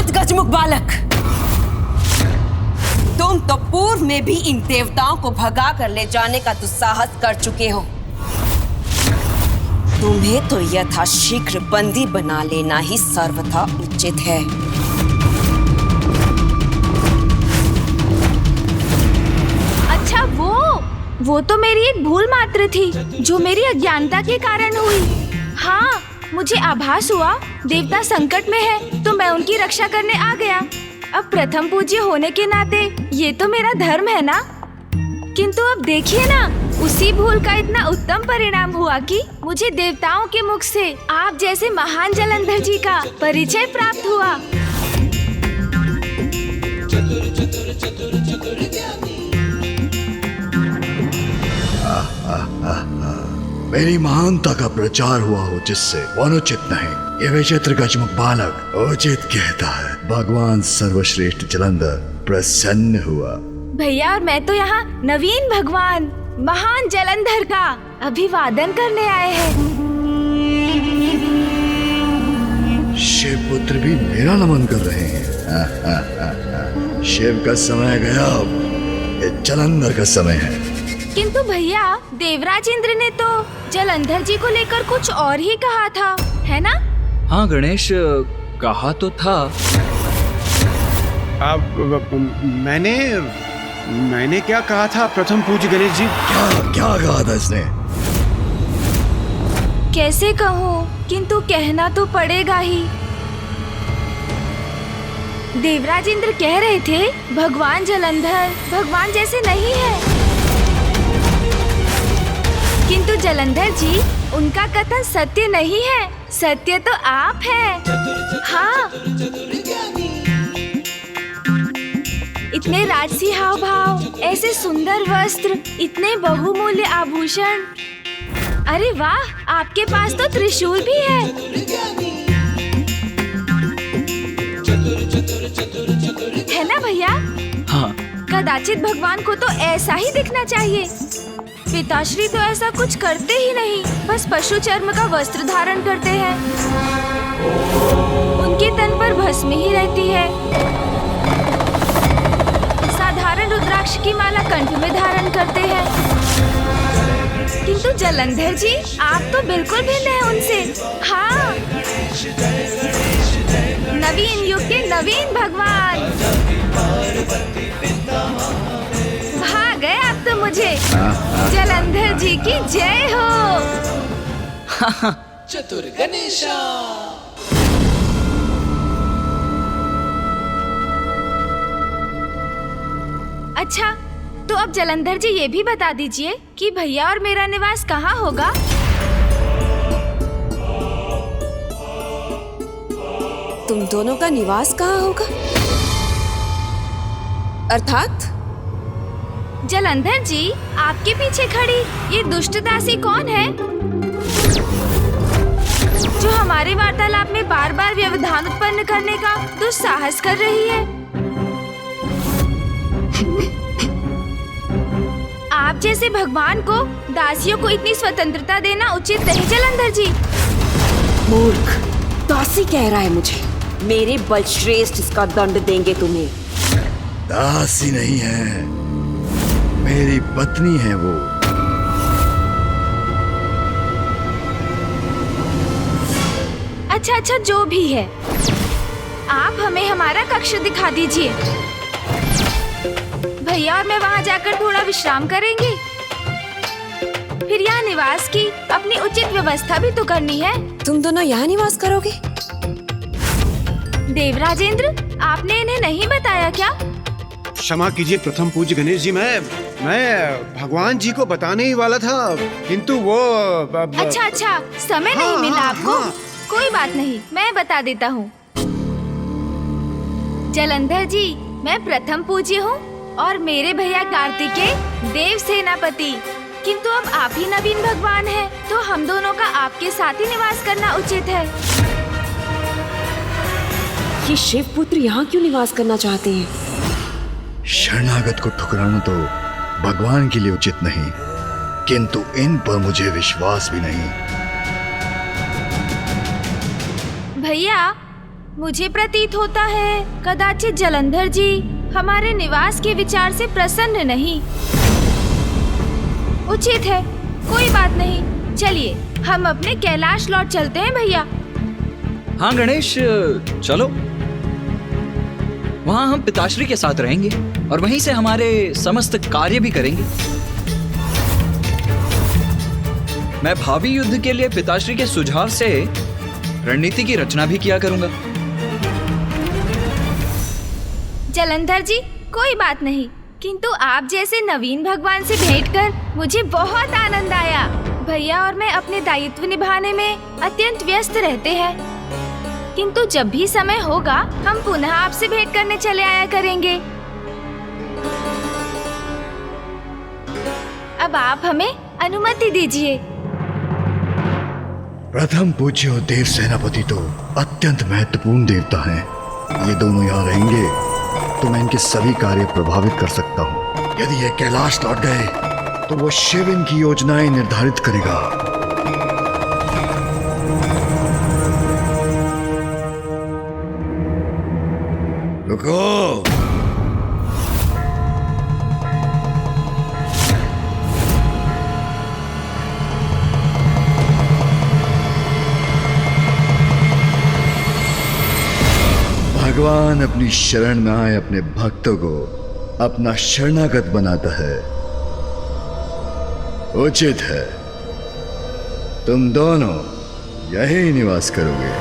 शांत गजमुख बालक, तुम तो पूर्व में भी इन देवताओं को भगा कर ले जाने का दुस्साहस कर चुके हो। तुम्हें तो यथाशीघ्र बंदी बना लेना ही सर्वथा उचित है। अच्छा, वो तो मेरी एक भूल मात्र थी जो मेरी अज्ञानता के कारण हुई। हाँ, मुझे आभास हुआ देवता संकट में है तो मैं उनकी रक्षा करने आ गया। अब प्रथम पूज्य होने के नाते ये तो मेरा धर्म है ना। किंतु अब देखिए ना, उसी भूल का इतना उत्तम परिणाम हुआ कि मुझे देवताओं के मुख से आप जैसे महान जलंधर जी का परिचय प्राप्त हुआ। मेरी महानता का प्रचार हुआ हो जिससे अनुचित नहीं, ये विचित्र गजमुख बालक उचित कहता है। भगवान सर्वश्रेष्ठ जलंधर प्रसन्न हुआ। भैया, और मैं तो यहाँ नवीन भगवान महान जलंधर का अभिवादन करने आए हैं। शिव पुत्र भी मेरा नमन कर रहे हैं। शिव का समय गया, ये जलंधर का समय है। किंतु भैया, देवराज इंद्र ने तो जलंधर जी को लेकर कुछ और ही कहा था, है ना? हाँ गणेश, कहा तो था। अब मैंने क्या कहा था प्रथम पूज्य गणेश जी? क्या कहा था इसने? कैसे कहूँ, किंतु कहना तो पड़ेगा ही। देवराज इंद्र कह रहे थे भगवान जलंधर भगवान जैसे नहीं है, किंतु जलंधर जी, उनका कथन सत्य नहीं है, सत्य तो आप हैं। हाँ, इतने राजसी हाव भाव, ऐसे सुंदर वस्त्र, इतने बहुमूल्य आभूषण। अरे वाह, आपके पास तो त्रिशूल भी है। है ना भैया? हाँ। कदाचित भगवान को तो ऐसा ही दिखना चाहिए। पिताश्री तो ऐसा कुछ करते ही नहीं, बस पशु चर्म का वस्त्र धारण करते हैं। उनके तन पर भस्म ही रहती है। साधारण रुद्राक्ष की माला कंठ में धारण करते हैं। किंतु जलंधर जी, आप तो बिल्कुल भिन्न हैं उनसे। हाँ, नवीन युग के नवीन भगवान। भा गए आप तो मुझे। जलंधर जी की जय हो। चतुर गणेशा। अच्छा, तो अब जलंधर जी ये भी बता दीजिए कि भैया और मेरा निवास कहाँ होगा? तुम दोनों का निवास कहाँ होगा? अर्थात? जलंधर जी, आपके पीछे खड़ी ये दुष्ट दासी कौन है जो हमारे वार्तालाप में बार बार व्यवधान उत्पन्न करने का दुस्साहस कर रही है? आप जैसे भगवान को दासियों को इतनी स्वतंत्रता देना उचित नहीं जलंधर जी। मूर्ख, दासी कह रहा है मुझे। मेरे बलश्रेष्ठ इसका दंड देंगे तुम्हें। दासी नहीं है, मेरी पत्नी है वो। अच्छा, जो भी है, आप हमें हमारा कक्ष दिखा दीजिए। भैया और मैं वहाँ जाकर थोड़ा विश्राम करेंगे। फिर यहाँ निवास की अपनी उचित व्यवस्था भी तो करनी है। तुम दोनों यहाँ निवास करोगे? देवराजेंद्र, आपने इन्हें नहीं बताया क्या? क्षमा कीजिए प्रथम पूज्य गणेश जी, मैं भगवान जी को बताने ही वाला था, किंतु वो अच्छा, समय नहीं मिला आपको? हाँ। कोई बात नहीं, मैं बता देता हूँ। जलंधर जी, मैं प्रथम पूज्य हूँ और मेरे भैया कार्तिकेय देव सेनापति। किंतु अब आप ही नवीन भगवान हैं, तो हम दोनों का आपके साथ ही निवास करना उचित है। ये शिव पुत्र यहाँ क्यों निवास करना चाहते हैं? शरणागत को ठुकराना तो भगवान के लिए उचित नहीं, किंतु इन पर मुझे विश्वास भी नहीं। भैया, मुझे प्रतीत होता है कदाचित जलंधर जी हमारे निवास के विचार से प्रसन्न नहीं। उचित है, कोई बात नहीं। चलिए हम अपने कैलाश लौट चलते हैं भैया। हाँ गणेश, चलो। वहाँ हम पिताश्री के साथ रहेंगे और वहीं से हमारे समस्त कार्य भी करेंगे। मैं भावी युद्ध के लिए पिताश्री के सुझाव से रणनीति की रचना भी किया करूंगा। जलंधर जी कोई बात नहीं, किंतु आप जैसे नवीन भगवान से भेंट कर मुझे बहुत आनंद आया। भैया और मैं अपने दायित्व निभाने में अत्यंत व्यस्त रहते हैं, किंतु जब भी समय होगा हम पुनः आपसे भेंट करने चले आया करेंगे। अब आप हमें अनुमति दीजिए। प्रथम पूज्य और देव सेनापति तो अत्यंत महत्वपूर्ण देवता हैं। ये दोनों यहाँ रहेंगे तो मैं इनके सभी कार्य प्रभावित कर सकता हूँ। यदि ये कैलाश लौट गए तो वो शिव इनकी योजनाएं निर्धारित करेगा। रुको, भगवान अपनी शरण में आए अपने भक्तों को अपना शरणागत बनाता है। उचित है तुम दोनों यही निवास करोगे।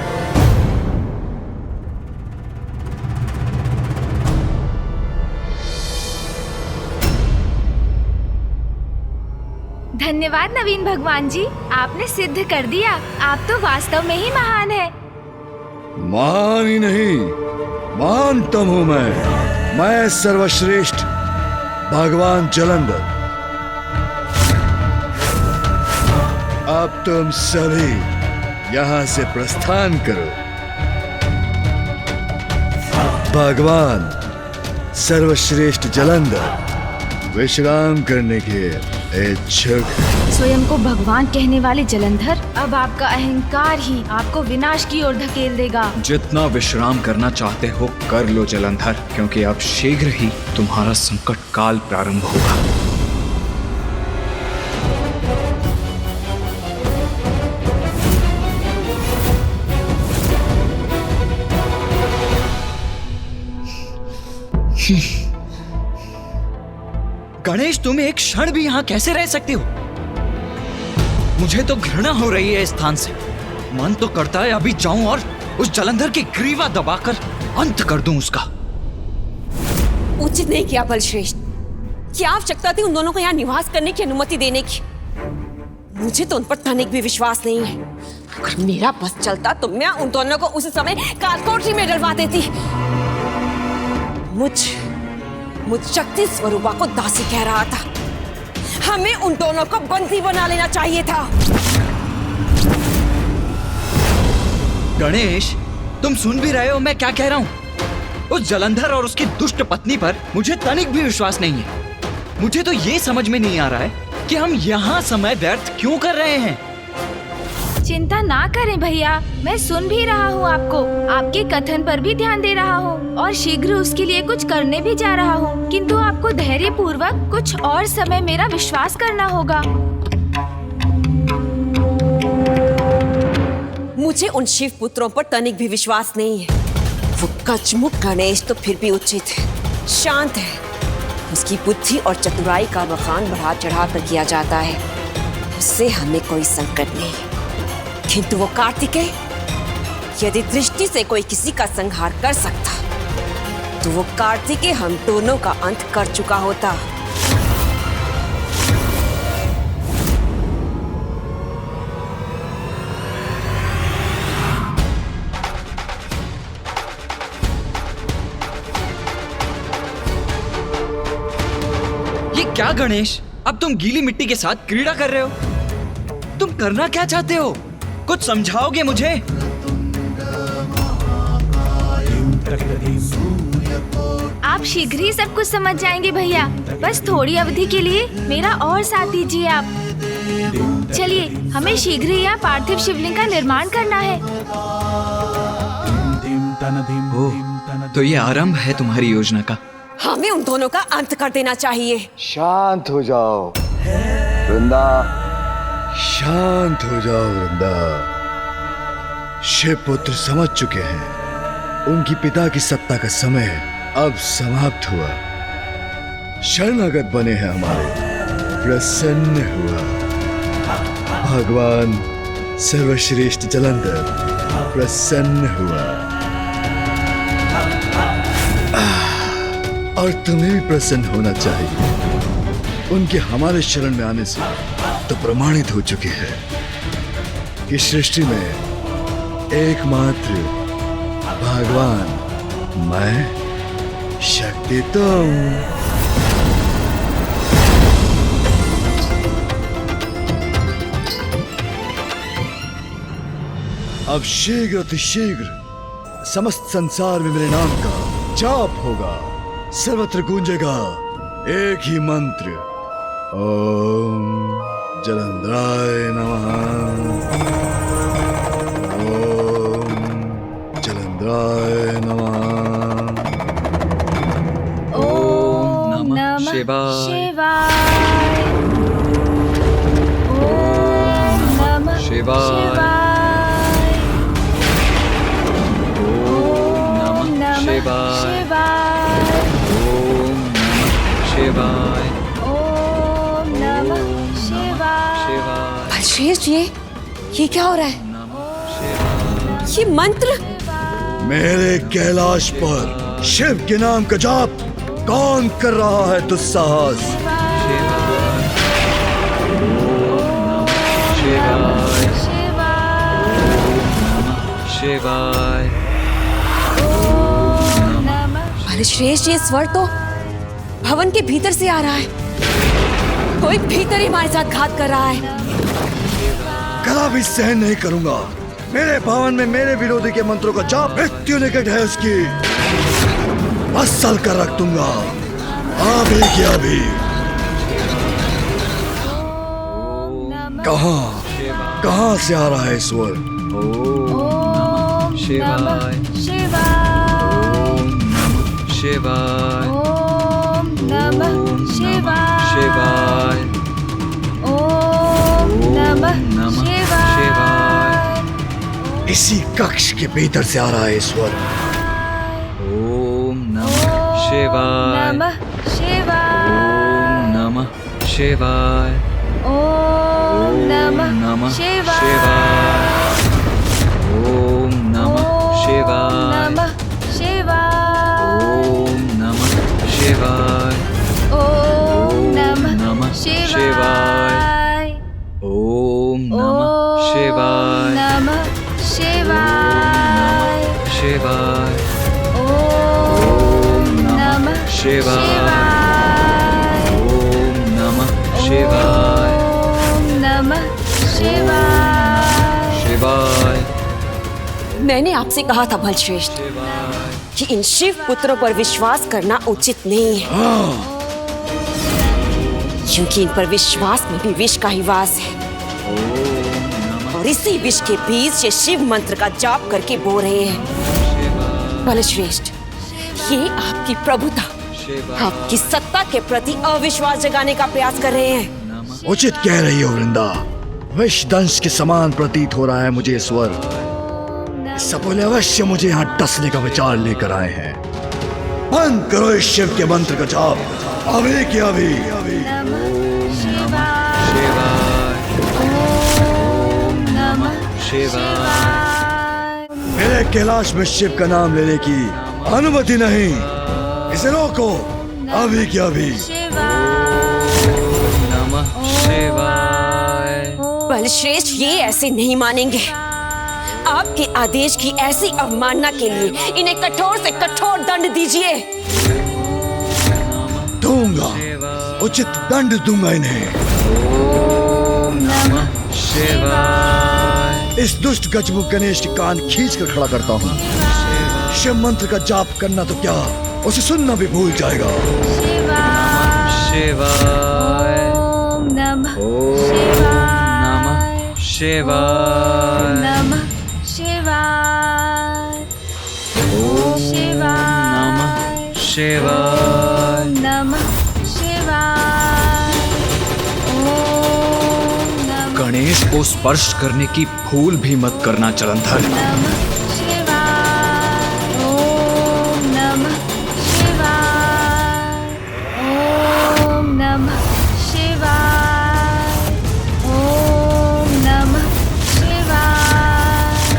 धन्यवाद नवीन भगवान जी, आपने सिद्ध कर दिया। आप तो वास्तव में ही महान है। महान ही नहीं, महानतम हूं मैं सर्वश्रेष्ठ भगवान जलंधर। अब तुम सभी यहां से प्रस्थान करो। भगवान सर्वश्रेष्ठ जलंधर विश्राम करने के इच्छुक। स्वयं को भगवान कहने वाले जलंधर, अब आपका अहंकार ही आपको विनाश की ओर धकेल देगा। जितना विश्राम करना चाहते हो कर लो जलंधर, क्योंकि अब शीघ्र ही तुम्हारा संकट काल प्रारंभ होगा। गणेश, तुम एक क्षण भी यहाँ कैसे रह सकते हो? मुझे तो घृणा हो रही है इस स्थान से। मन तो करता है अभी जाऊं और उस जलंधर की ग्रीवा दबाकर अंत कर दूं उसका। उचित नहीं किया बलश्रेष्ठ। क्या आवश्यकता थी उन दोनों को यहाँ निवास करने की अनुमति देने की? मुझे तो उन पर तनिक भी विश्वास नहीं है। अगर मेरा बस चलता तो मैं उन दोनों को उस समय कालकोठरी में डलवा देती। मुझ शक्ति स्वरूपा को दासी कह रहा था। हमें उन दोनों को बंदी बना लेना चाहिए था। गणेश, तुम सुन भी रहे हो मैं क्या कह रहा हूँ? उस जलंधर और उसकी दुष्ट पत्नी पर मुझे तनिक भी विश्वास नहीं है। मुझे तो ये समझ में नहीं आ रहा है कि हम यहाँ समय व्यर्थ क्यों कर रहे हैं। चिंता ना करें भैया, मैं सुन भी रहा हूँ आपको, आपके कथन पर भी ध्यान दे रहा हूँ और शीघ्र उसके लिए कुछ करने भी जा रहा हूँ। किंतु आपको धैर्य पूर्वक कुछ और समय मेरा विश्वास करना होगा। मुझे उन शिव पुत्रों पर तनिक भी विश्वास नहीं है। वो कचमुख गणेश तो फिर भी उचित है, शांत है। उसकी बुद्धि और चतुराई का बखान बढ़ा चढ़ा कर किया जाता है। उससे हमें कोई संकट नहीं। किंतु वो कार्तिकेय, यदि दृष्टि से कोई किसी का संहार कर सकता तो वो कार्तिकेय हम दोनों का अंत कर चुका होता। ये क्या गणेश, अब तुम गीली मिट्टी के साथ क्रीड़ा कर रहे हो? तुम करना क्या चाहते हो? कुछ समझाओगे मुझे? आप शीघ्र ही सब कुछ समझ जाएंगे भैया। बस थोड़ी अवधि के लिए मेरा और साथ दीजिए आप। चलिए, हमें शीघ्र ही यहाँ पार्थिव शिवलिंग का निर्माण करना है। ओह, तो ये आरंभ है तुम्हारी योजना का। हमें उन दोनों का अंत कर देना चाहिए। शांत हो जाओ वृंदा, शांत हो जाओ वृंदा। शिव पुत्र समझ चुके हैं, उनकी पिता की सत्ता का समय अब समाप्त हुआ। शरणागत बने हैं हमारे, प्रसन्न हुआ। भगवान सर्वश्रेष्ठ जलंधर प्रसन्न हुआ। और तुम्हें भी प्रसन्न होना चाहिए। उनके हमारे शरण में आने से तो प्रमाणित हो चुके हैं कि सृष्टि में एकमात्र भगवान मैं, शक्ति तुम। अब शीघ्र अतिशीघ्र समस्त संसार में मेरे नाम का जाप होगा। सर्वत्र गूंजेगा एक ही मंत्र, ओम जलंधराय नमः, ओम जलंधराय नमः। ओम नमः शिवाय। ओम नमः शिवाय। ओम नमः शिवाय। शिवाय। ओम नमः शिवाय। बलश्रेष्ठ, ये क्या हो रहा है? ये मंत्र मेरे कैलाश पर शिव के नाम का जाप कौन कर रहा है दुस्साहस? शिवाय। बलश्रेष्ठ, ये स्वर तो भवन के भीतर से आ रहा है। कोई भीतर ही हमारे साथ घात कर रहा है। कभी सहन नहीं करूंगा। मेरे भवन में मेरे विरोधी के मंत्रों का जाप मृत्यु निकट है उसकी। असल कर रख दूंगा अभी की अभी। कहाँ से आ रहा है स्वर? ओम शिवाय। शिवाय। ओम नमः शिवाय। शिवाय। ओम नमः शिवाय। इसी कक्ष के भीतर से आ रहा है स्वर। ओम नमः शिवाय। नमः शिवाय। ओम नमः शिवाय। ओम नमः शिवाय। ओम नमः शिवाय। नमः शिवाय। ओम नमः शिवाय। ओम नमः शिवाय। ओम नमः शिवाय। नमः शिवाय। शिवाय। ओम नमः शिवाय। ओम नमः शिवाय। ओम नमः शिवाय। शिवाय। मैंने आपसे कहा था बलश्रेष्ठ कि इन शिव पुत्रों पर विश्वास करना उचित नहीं है, क्योंकि इन पर विश्वास में भी विष का ही वास है। और इसी विष के बीज ये शिव मंत्र का जाप करके बो रहे हैं। बलश्रेष्ठ, ये आपकी प्रभुता, आपकी सत्ता के प्रति अविश्वास जगाने का प्रयास कर रहे हैं। उचित कह रही हो वृंदा। विष दंश के समान प्रतीत हो रहा है मुझे ये स्वर। सपोले अवश्य मुझे यहाँ डसने का विचार लेकर आए हैं। बंद करो इस शिव के मंत्र का जाप अभी की अभी। शिवाय। मेरे कैलाश में शिव का नाम लेने की अनुमति नहीं। इसे रोको अभी की अभी। नमः शिवाय। बलश्रेष्ठ, ये ऐसे नहीं मानेंगे। आपके आदेश की ऐसी अवमानना के लिए इन्हें कठोर से कठोर दंड दीजिए। दूंगा, उचित दंड दूंगा इन्हें। ओम नमः शिवाय। इस दुष्ट गजमुख गणेश के कान खींच कर खड़ा करता हूँ। शिव मंत्र का जाप करना तो क्या, उसे सुनना भी भूल जाएगा। शिवाय। ओम नमः शिवाय। नमः शिवाय। शिवाय। ओम नमः शिवाय। ओम नमः गणेश को स्पर्श करने की भूल भी मत करना जलंधर। नमः शिवाय। ओम नमः शिवाय। ओम नमः शिवाय। ओम नमः शिवाय।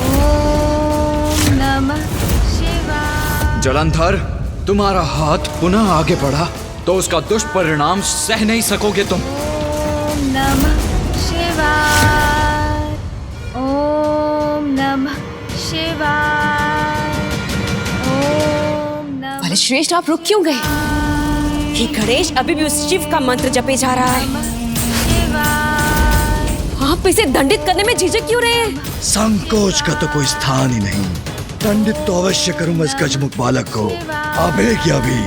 ओम नमः शिवाय। जलंधर, तुम्हारा हाथ पुनः आगे बढ़ा तो उसका दुष्परिणाम सह नहीं सकोगे तुम। ओम नमः शिवाय। ओम नमः शिवाय। ओम नमः भले श्रेष्ठ, आप रुक क्यों गए? ये गणेश अभी भी उस शिव का मंत्र जपे जा रहा है। शिवाय। आप इसे दंडित करने में झिझक क्यों रहे हैं? संकोच का तो कोई स्थान ही नहीं। दंडित तो अवश्य करूंगा इस गजमुख बालक को, अभी क्या अभी।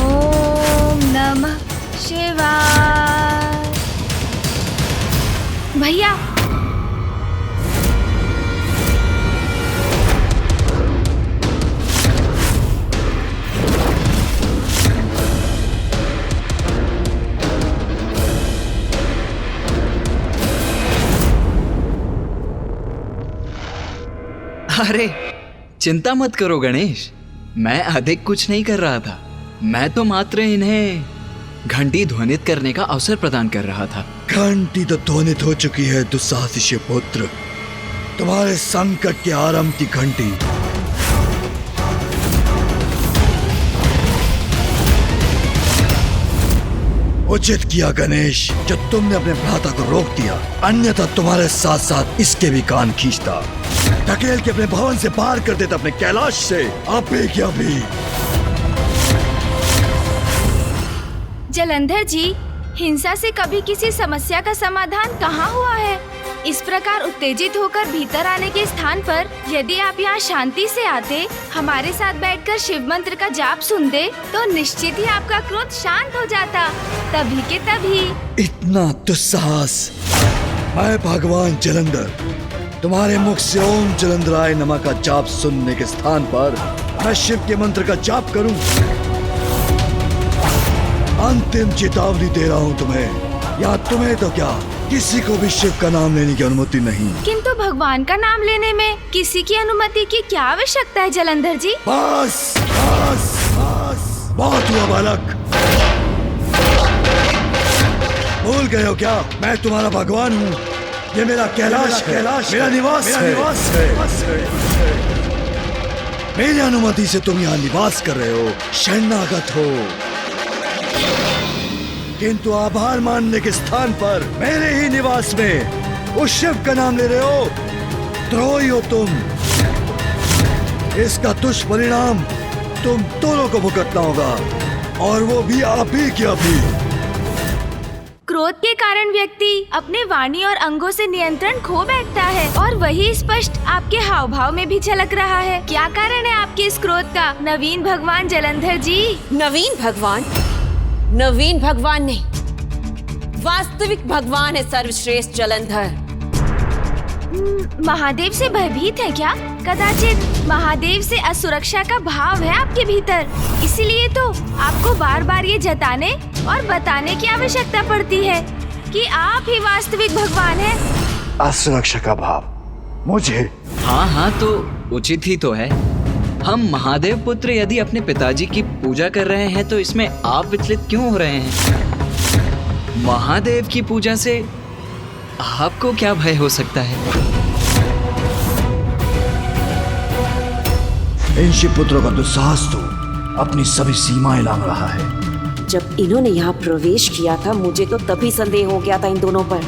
ओम नमः शिवाय। भैया, अरे चिंता मत करो गणेश, मैं अधिक कुछ नहीं कर रहा था। मैं तो मात्र इन्हें घंटी ध्वनित करने का अवसर प्रदान कर रहा था। घंटी तो ध्वनित हो चुकी है दुस्साहसी पुत्र। तुम्हारे संकट के आरंभ की घंटी उचित किया गणेश जो तुमने अपने भ्राता को रोक दिया, अन्यथा तुम्हारे साथ साथ इसके भी कान खींचता, धकेल के अपने भवन से बाहर कर देता अपने कैलाश से। अभी क्या भी। जलंधर जी, हिंसा से कभी किसी समस्या का समाधान कहाँ हुआ है? इस प्रकार उत्तेजित होकर भीतर आने के स्थान पर यदि आप यहाँ शांति से आते, हमारे साथ बैठकर शिव मंत्र का जाप सुनते, तो निश्चित ही आपका क्रोध शांत हो जाता। तभी के तभी। इतना दुस्साहस। मैं भगवान जलंधर तुम्हारे मुख से ओम जलंधराय नमः का जाप सुनने के स्थान पर मैं शिव के मंत्र का जाप करूं? अंतिम चेतावनी दे रहा हूं तुम्हें, या तुम्हें तो क्या, किसी को भी शिव का नाम लेने की अनुमति नहीं। किंतु भगवान का नाम लेने में किसी की अनुमति की क्या आवश्यकता है जलंधर जी? बस बस बस, बहुत हुआ बालक। भूल गए हो क्या? मैं तुम्हारा भगवान हूँ। ये मेरा कैलाश है, मेरा निवास है। मेरी अनुमति से तुम यहाँ निवास कर रहे हो, शरणागत हो, किंतु आभार मानने के स्थान पर मेरे ही निवास में उस शिव का नाम ले रहे हो। द्रोही हो तुम। इसका दुष्परिणाम तुम दोनों को भुगतना होगा, और वो भी अभी की अभी। क्रोध के कारण व्यक्ति अपने वाणी और अंगों से नियंत्रण खो बैठता है, और वही स्पष्ट आपके हाव भाव में भी झलक रहा है। क्या कारण है आपके इस क्रोध का, नवीन भगवान जलंधर जी? नवीन भगवान? नवीन भगवान नहीं, वास्तविक भगवान है सर्वश्रेष्ठ जलंधर। महादेव से भयभीत है क्या? कदाचित महादेव से असुरक्षा का भाव है आपके भीतर, इसीलिए तो आपको बार बार ये जताने और बताने की आवश्यकता पड़ती है कि आप ही वास्तविक भगवान हैं। असुरक्षा का भाव मुझे? हाँ, तो उचित ही तो है। हम महादेव पुत्र यदि अपने पिताजी की पूजा कर रहे हैं तो इसमें आप विचलित क्यों हो रहे हैं? महादेव की पूजा से आपको क्या भय हो सकता है? इन शिव पुत्रों का दुस्साहस तो अपनी सभी सीमाएं लांघ रहा है। जब इन्होंने यहाँ प्रवेश किया था, मुझे तो तभी संदेह हो गया था इन दोनों पर।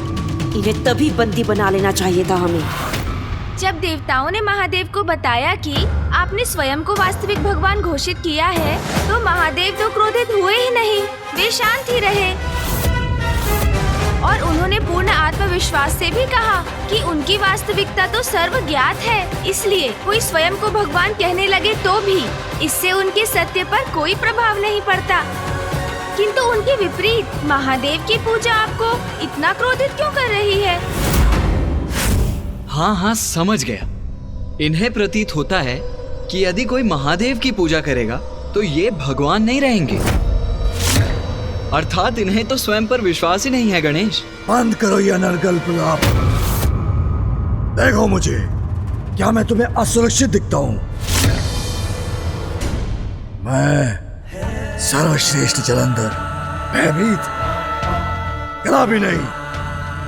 इन्हें तभी बंदी बना लेना चाहिए था हमें। जब देवताओं ने महादेव को बताया कि आपने स्वयं को वास्तविक भगवान घोषित किया है, तो महादेव तो क्रोधित हुए ही नहीं, वे शांत ही रहे। और उन्होंने पूर्ण आत्मविश्वास से भी कहा कि उनकी वास्तविकता तो सर्वज्ञात है, इसलिए कोई स्वयं को भगवान कहने लगे तो भी इससे उनके सत्य पर कोई प्रभाव नहीं पड़ता। किंतु उनके विपरीत महादेव की पूजा आपको इतना क्रोधित क्यों कर रही है? हाँ, समझ गया। इन्हें प्रतीत होता है कि यदि कोई महादेव की पूजा करेगा तो ये भगवान नहीं रहेंगे। अर्थात इन्हें तो स्वयं पर विश्वास ही नहीं है गणेश। बंद करो ये अनर्गल प्रलाप। देखो मुझे, क्या मैं तुम्हें असुरक्षित दिखता हूं? मैं सर्वश्रेष्ठ जलंधर भयभीत कदा भी नहीं,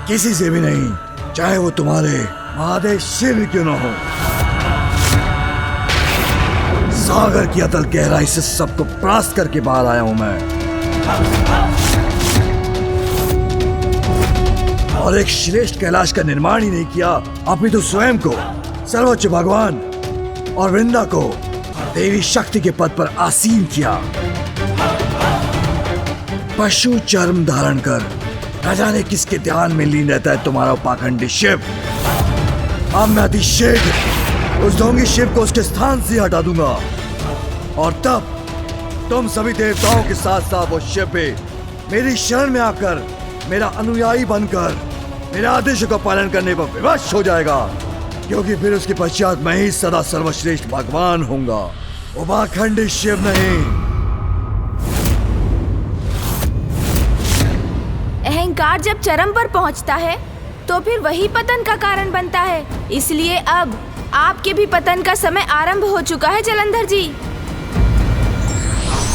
किसी से भी नहीं, चाहे वो तुम्हारे महादेव शिव ही क्यों ना हो। सागर की अतल गहराई से सबको परास्त करके बाहर आया हूं मैं, और एक श्रेष्ठ कैलाश का निर्माण ही नहीं किया, अपितु स्वयं को सर्वोच्च भगवान और वृंदा को देवी शक्ति के पद पर आसीन किया। पशु चर्म धारण कर न जाने किसके ध्यान में लीन रहता है तुम्हारा पाखंडी शिव। अब मैं अति शीघ्र उस ढोंगी शिव को उसके स्थान से हटा दूंगा, और तब तुम सभी देवताओं के साथ साथ वो शिव भी मेरी शरण में आकर मेरा अनुयायी बनकर मेरे आदेशों का पालन करने पर विवश हो जाएगा, क्योंकि फिर उसके पश्चात मैं ही सदा सर्वश्रेष्ठ भगवान होऊंगा, वो पाखंडी शिव नहीं। अहंकार जब चरम पर पहुंचता है तो फिर वही पतन का कारण बनता है। इसलिए अब आपके भी पतन का समय आरंभ हो चुका है जलंधर जी।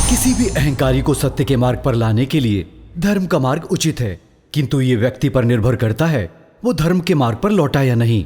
किसी भी अहंकारी को सत्य के मार्ग पर लाने के लिए धर्म का मार्ग उचित है, किंतु ये व्यक्ति पर निर्भर करता है वो धर्म के मार्ग पर लौटा या नहीं।